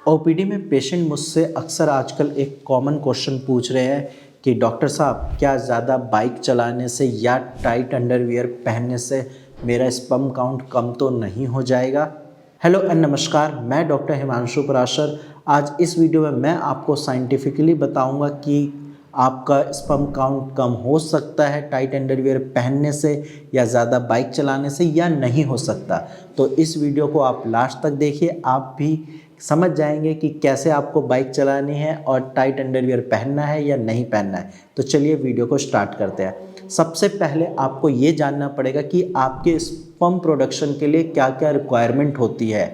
OPD में patient मुझसे अक्सर आजकल एक कॉमन क्वेश्चन पूछ रहे हैं कि डॉक्टर साहब क्या ज़्यादा बाइक चलाने से या टाइट अंडरवियर पहनने से मेरा स्पर्म काउंट कम तो नहीं हो जाएगा। हेलो एंड नमस्कार, मैं डॉक्टर हिमांशु पराशर। आज इस वीडियो में मैं आपको साइंटिफिकली बताऊंगा कि आपका स्पर्म काउंट कम हो सकता है टाइट अंडरवियर पहनने से या ज़्यादा बाइक चलाने से या नहीं हो सकता। तो इस वीडियो को आप लास्ट तक देखिए, आप भी समझ जाएंगे कि कैसे आपको बाइक चलानी है और टाइट अंडरवियर पहनना है या नहीं पहनना है। तो चलिए वीडियो को स्टार्ट करते हैं। सबसे पहले आपको ये जानना पड़ेगा कि आपके स्पर्म प्रोडक्शन के लिए क्या क्या रिक्वायरमेंट होती है।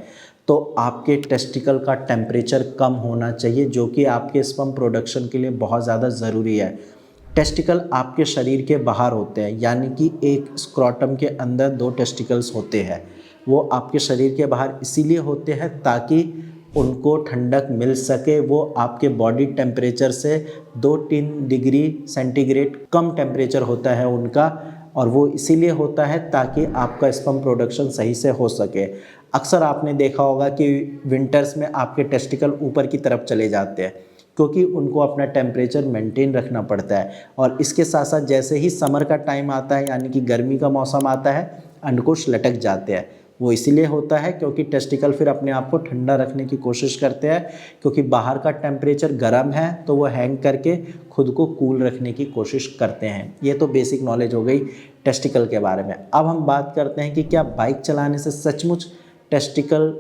तो आपके टेस्टिकल का टेम्परेचर कम होना चाहिए, जो कि आपके स्पर्म प्रोडक्शन के लिए बहुत ज़्यादा ज़रूरी है। टेस्टिकल आपके शरीर के बाहर होते हैं, यानी कि एक स्क्रोटम के अंदर 2 टेस्टिकल्स होते हैं। वो आपके शरीर के बाहर इसीलिए होते हैं ताकि उनको ठंडक मिल सके। वो आपके बॉडी टेम्परेचर से 2-3 डिग्री सेंटीग्रेड कम टेम्परेचर होता है उनका, और वो इसीलिए होता है ताकि आपका स्पर्म प्रोडक्शन सही से हो सके। अक्सर आपने देखा होगा कि विंटर्स में आपके टेस्टिकल ऊपर की तरफ चले जाते हैं क्योंकि उनको अपना टेम्परेचर मेंटेन रखना पड़ता है। और इसके साथ साथ जैसे ही समर का टाइम आता है, यानी कि गर्मी का मौसम आता है, अंडकोश लटक जाते हैं। वो इसीलिए होता है क्योंकि टेस्टिकल फिर अपने आप को ठंडा रखने की कोशिश करते हैं, क्योंकि बाहर का टेम्परेचर गर्म है तो वो हैंग करके खुद को कूल रखने की कोशिश करते हैं। ये तो बेसिक नॉलेज हो गई टेस्टिकल के बारे में। अब हम बात करते हैं कि क्या बाइक चलाने से सचमुच टेस्टिकल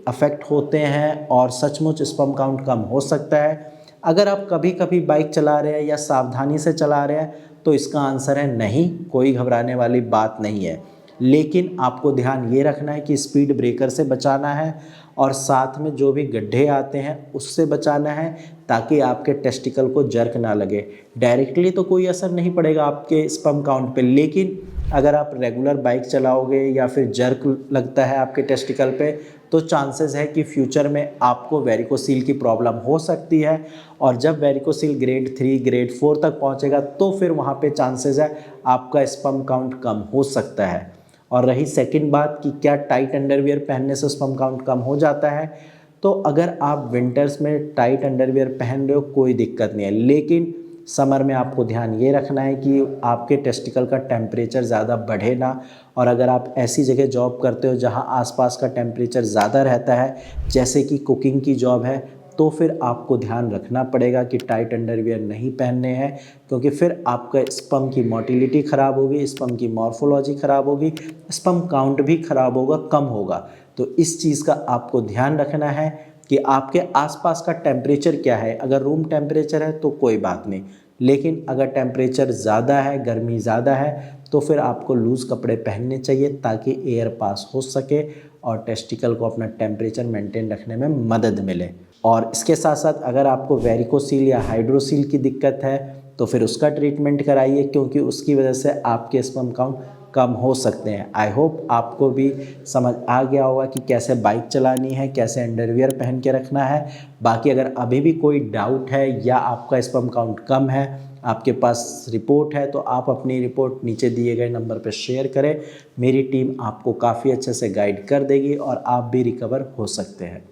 अफेक्ट होते हैं और सचमुच स्पर्म काउंट कम हो सकता है। अगर आप कभी कभी बाइक चला रहे हैं या सावधानी से चला रहे हैं तो इसका आंसर है नहीं, कोई घबराने वाली बात नहीं है। लेकिन आपको ध्यान ये रखना है कि स्पीड ब्रेकर से बचाना है और साथ में जो भी गड्ढे आते हैं उससे बचाना है, ताकि आपके टेस्टिकल को जर्क ना लगे। डायरेक्टली तो कोई असर नहीं पड़ेगा आपके स्पर्म काउंट पे, लेकिन अगर आप रेगुलर बाइक चलाओगे या फिर जर्क लगता है आपके टेस्टिकल पे, तो चांसेस है कि फ्यूचर में आपको वेरिकोसील की प्रॉब्लम हो सकती है। और जब वेरिकोसील ग्रेड 3 ग्रेड 4 तक पहुंचेगा तो फिर वहाँ पे चांसेस है आपका स्पर्म काउंट कम हो सकता है। और रही सेकंड बात कि क्या टाइट अंडरवियर पहनने से स्पर्म काउंट कम हो जाता है, तो अगर आप विंटर्स में टाइट अंडरवियर पहन रहे हो कोई दिक्कत नहीं है, लेकिन समर में आपको ध्यान ये रखना है कि आपके टेस्टिकल का टेम्परेचर ज़्यादा बढ़े ना। और अगर आप ऐसी जगह जॉब करते हो जहाँ आसपास का टेम्परेचर ज़्यादा रहता है, जैसे कि कुकिंग की जॉब है, तो फिर आपको ध्यान रखना पड़ेगा कि टाइट अंडरवियर नहीं पहनने हैं, क्योंकि फिर आपका स्पर्म की मोटिलिटी ख़राब होगी, स्पर्म की मॉर्फोलॉजी ख़राब होगी, स्पर्म काउंट भी ख़राब होगा, कम होगा। तो इस चीज़ का आपको ध्यान रखना है कि आपके आसपास का टेम्परेचर क्या है। अगर रूम टेम्परेचर है तो कोई बात नहीं, लेकिन अगर टेम्परेचर ज़्यादा है, गर्मी ज़्यादा है, तो फिर आपको लूज़ कपड़े पहनने चाहिए ताकि एयर पास हो सके और टेस्टिकल को अपना टेम्परेचर मेंटेन रखने में मदद मिले। और इसके साथ साथ अगर आपको वेरिकोसील या हाइड्रोसील की दिक्कत है तो फिर उसका ट्रीटमेंट कराइए, क्योंकि उसकी वजह से आपके स्पर्म काउंट कम हो सकते हैं। आई होप आपको भी समझ आ गया होगा कि कैसे बाइक चलानी है, कैसे अंडरवियर पहन के रखना है। बाकी अगर अभी भी कोई डाउट है या आपका स्पर्म काउंट कम है, आपके पास रिपोर्ट है, तो आप अपनी रिपोर्ट नीचे दिए गए नंबर पर शेयर करें। मेरी टीम आपको काफ़ी अच्छे से गाइड कर देगी और आप भी रिकवर हो सकते हैं।